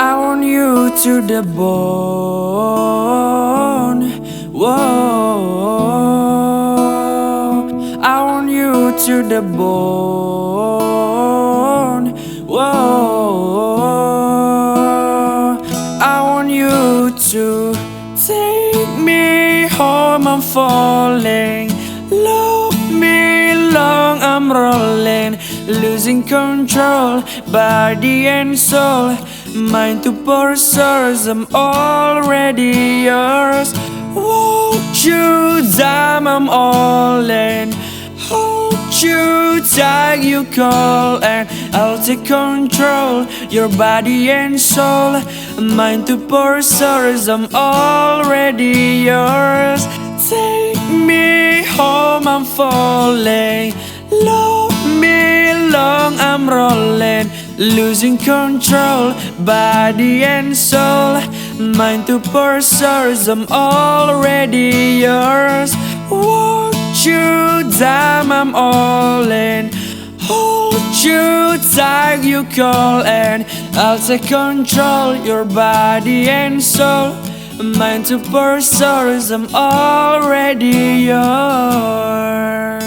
I want you to the bone. Whoa, I want you to the bone. Whoa, I want you to take me home. I'm falling. Love me long. I'm rolling, losing control, body and soul, mind to pursuers. I'm already yours. Won't you dime? I'm all in. Hold you tight, you call, and I'll take control, your body and soul, mind to pursuers. I'm already yours. Take me home. I'm falling. Love me long. I'm rolling, losing control, body and soul, mind to pursuers. I'm already yours. Won't you dime? I'm all in. Hold you tight, you call, and I'll take control, your body and soul, mind to pursuers. I'm already yours.